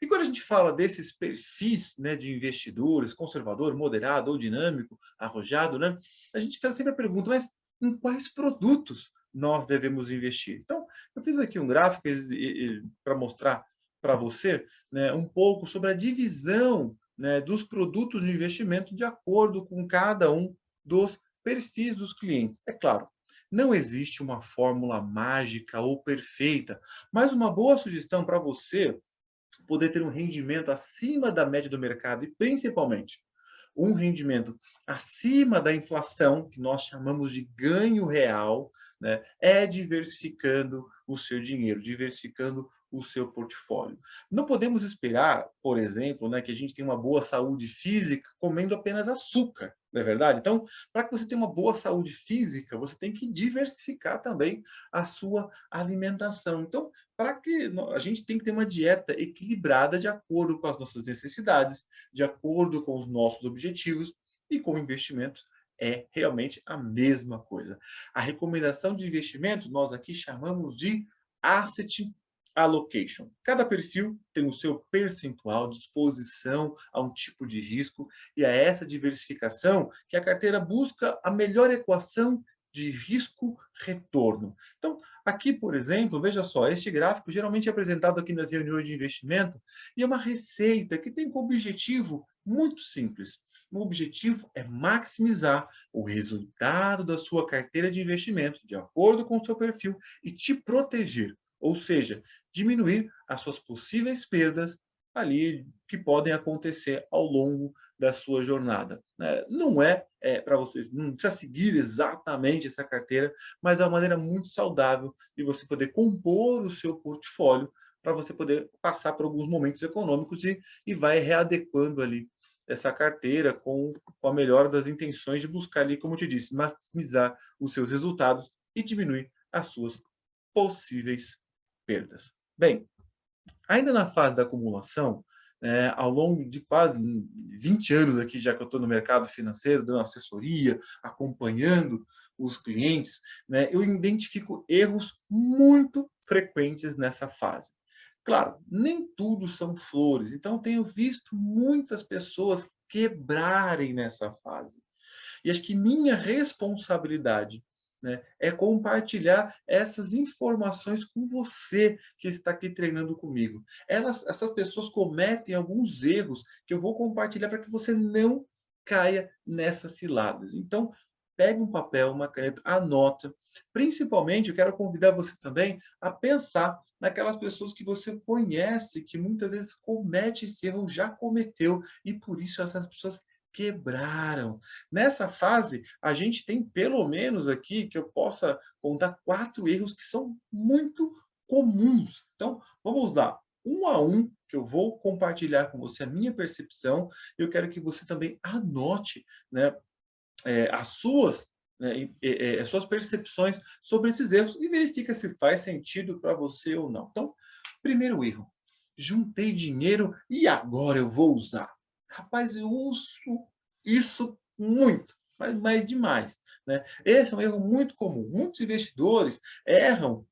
E quando a gente fala desses perfis, né, de investidores, conservador, moderado ou dinâmico, arrojado, né, a gente faz sempre a pergunta, mas em quais produtos nós devemos investir? Então, eu fiz aqui um gráfico para mostrar para você, né, um pouco sobre a divisão, né, dos produtos de investimento de acordo com cada um dos perfis dos clientes. É claro, não existe uma fórmula mágica ou perfeita, mas uma boa sugestão para você poder ter um rendimento acima da média do mercado e, principalmente, um rendimento acima da inflação, que nós chamamos de ganho real, né, é diversificando o seu dinheiro, diversificando o seu portfólio. Não podemos esperar, por exemplo, né, que a gente tenha uma boa saúde física comendo apenas açúcar, não é verdade? Então, para que você tenha uma boa saúde física, você tem que diversificar também a sua alimentação. Então, para que a gente tem que ter uma dieta equilibrada de acordo com as nossas necessidades, de acordo com os nossos objetivos e com o investimento é realmente a mesma coisa. A recomendação de investimento nós aqui chamamos de asset allocation. Cada perfil tem o seu percentual de exposição a um tipo de risco e é essa diversificação que a carteira busca a melhor equação de risco-retorno. Então, aqui, por exemplo, veja só, este gráfico geralmente é apresentado aqui nas reuniões de investimento e é uma receita que tem como objetivo muito simples. O objetivo é maximizar o resultado da sua carteira de investimento de acordo com o seu perfil e te proteger, ou seja, diminuir as suas possíveis perdas ali que podem acontecer ao longo da sua jornada, né? Não para vocês, não precisa seguir exatamente essa carteira, mas é uma maneira muito saudável de você poder compor o seu portfólio para você poder passar por alguns momentos econômicos e vai readequando ali essa carteira com a melhor das intenções de buscar ali, como eu te disse, maximizar os seus resultados e diminuir as suas possíveis perdas. Bem, ainda na fase da acumulação, ao longo de quase 20 anos aqui, já que eu estou no mercado financeiro, dando assessoria, acompanhando os clientes, né, eu identifico erros muito frequentes nessa fase. Claro, nem tudo são flores, então tenho visto muitas pessoas quebrarem nessa fase. E acho que minha responsabilidade, né, é compartilhar essas informações com você que está aqui treinando comigo. Essas pessoas cometem alguns erros que eu vou compartilhar para que você não caia nessas ciladas. Então, pegue um papel, uma caneta, anota. Principalmente, eu quero convidar você também a pensar naquelas pessoas que você conhece, que muitas vezes comete esse erro, já cometeu, e por isso essas pessoas quebraram. Nessa fase, a gente tem pelo menos aqui que eu possa contar 4 erros que são muito comuns. Então, vamos lá, um a um, que eu vou compartilhar com você a minha percepção. Eu quero que você também anote, né, as suas, né, as suas percepções sobre esses erros e verifica se faz sentido para você ou não. Então, primeiro erro: juntei dinheiro e agora eu vou usar. Rapaz, eu uso isso muito, mas demais, né? Esse é um erro muito comum. Muitos investidores erram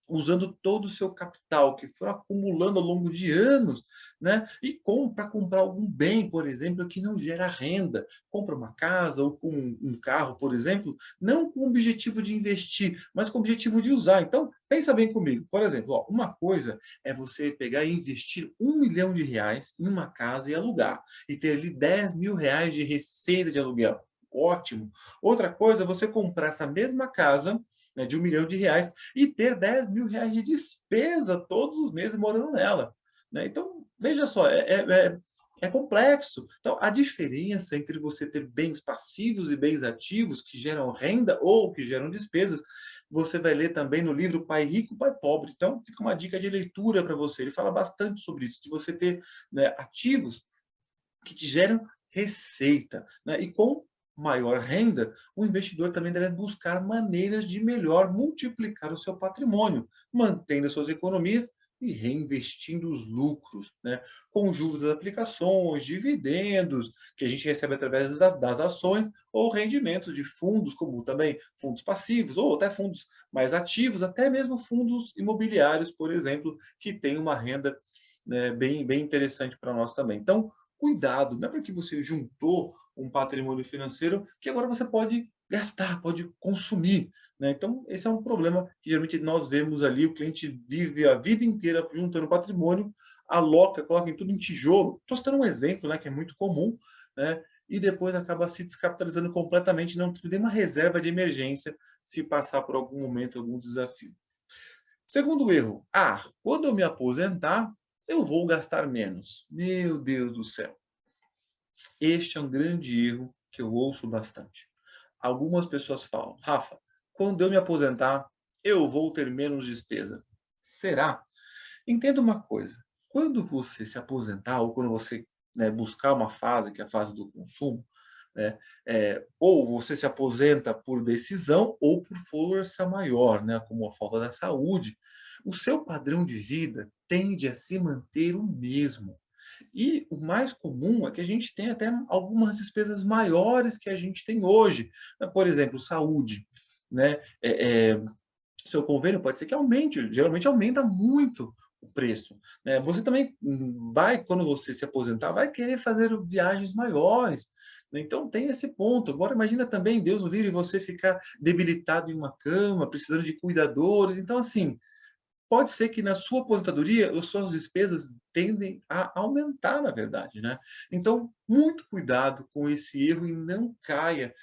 usando todo o seu capital, que foram acumulando ao longo de anos, né, e para comprar algum bem, por exemplo, que não gera renda. Compra uma casa ou com um carro, por exemplo, não com o objetivo de investir, mas com o objetivo de usar. Então, pensa bem comigo. Por exemplo, ó, uma coisa é você pegar e investir R$ 1 milhão em uma casa e alugar, e ter ali R$ 10.000 de receita de aluguel. Ótimo. Outra coisa é você comprar essa mesma casa, né, de R$ 1 milhão e ter R$ 10.000 de despesa todos os meses morando nela, né? Então, veja só, é complexo. Então, a diferença entre você ter bens passivos e bens ativos que geram renda ou que geram despesas, você vai ler também no livro Pai Rico, Pai Pobre. Então, fica uma dica de leitura para você. Ele fala bastante sobre isso, de você ter, né, ativos que te geram receita, né? E com maior renda, o investidor também deve buscar maneiras de melhor multiplicar o seu patrimônio, mantendo suas economias e reinvestindo os lucros, né? Com juros das aplicações, dividendos, que a gente recebe através das ações, ou rendimentos de fundos, como também fundos passivos, ou até fundos mais ativos, até mesmo fundos imobiliários, por exemplo, que têm uma renda né, bem interessante para nós também. Então, cuidado, não é porque você juntou um patrimônio financeiro que agora você pode gastar, pode consumir, né. Então, esse é um problema que geralmente nós vemos ali, o cliente vive a vida inteira juntando patrimônio, aloca, coloca em tudo em tijolo. Estou citando um exemplo, né, que é muito comum, né, e depois acaba se descapitalizando completamente, não tem nenhuma reserva de emergência se passar por algum momento, algum desafio. Segundo erro: "Ah, quando eu me aposentar, eu vou gastar menos". Meu Deus do céu, este é um grande erro que eu ouço bastante. Algumas pessoas falam: "Rafa, quando eu me aposentar, eu vou ter menos despesa". Será? Entenda uma coisa, quando você se aposentar ou quando você, né, buscar uma fase, que é a fase do consumo, né, ou você se aposenta por decisão ou por força maior, né, como a falta da saúde, o seu padrão de vida tende a se manter o mesmo. E o mais comum é que a gente tenha até algumas despesas maiores que a gente tem hoje, né, por exemplo, saúde, né, seu convênio pode ser que aumente, geralmente aumenta muito o preço, né. Você também, vai quando você se aposentar, vai querer fazer viagens maiores, né, então tem esse ponto. Agora imagina também, Deus o livre, você ficar debilitado em uma cama, precisando de cuidadores, então assim, pode ser que na sua aposentadoria, as suas despesas tendem a aumentar, na verdade, né. Então, muito cuidado com esse erro e não caia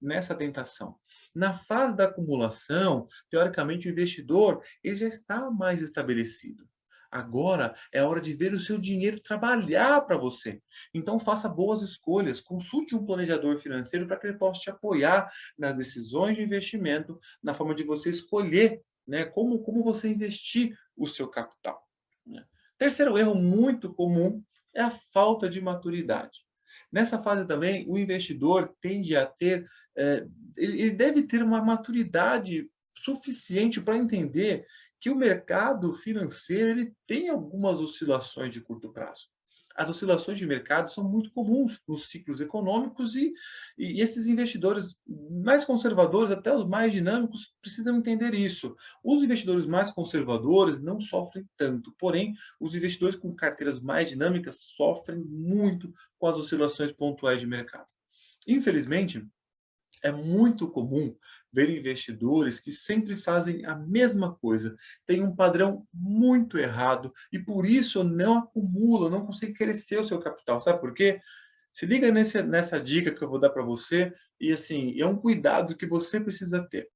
nessa tentação. Na fase da acumulação, teoricamente, o investidor, ele já está mais estabelecido. Agora é a hora de ver o seu dinheiro trabalhar para você. Então faça boas escolhas, consulte um planejador financeiro para que ele possa te apoiar nas decisões de investimento, na forma de você escolher, né, como você investir o seu capital, né. Terceiro erro muito comum é a falta de maturidade. Nessa fase também, o investidor tende a ter, ele deve ter uma maturidade suficiente para entender que o mercado financeiro ele tem algumas oscilações de curto prazo. As oscilações de mercado são muito comuns nos ciclos econômicos e esses investidores mais conservadores, até os mais dinâmicos, precisam entender isso. Os investidores mais conservadores não sofrem tanto, porém, os investidores com carteiras mais dinâmicas sofrem muito com as oscilações pontuais de mercado. Infelizmente, é muito comum ver investidores que sempre fazem a mesma coisa, têm um padrão muito errado e por isso não acumulam, não conseguem crescer o seu capital. Sabe por quê? Se liga nessa dica que eu vou dar para você e assim, é um cuidado que você precisa ter.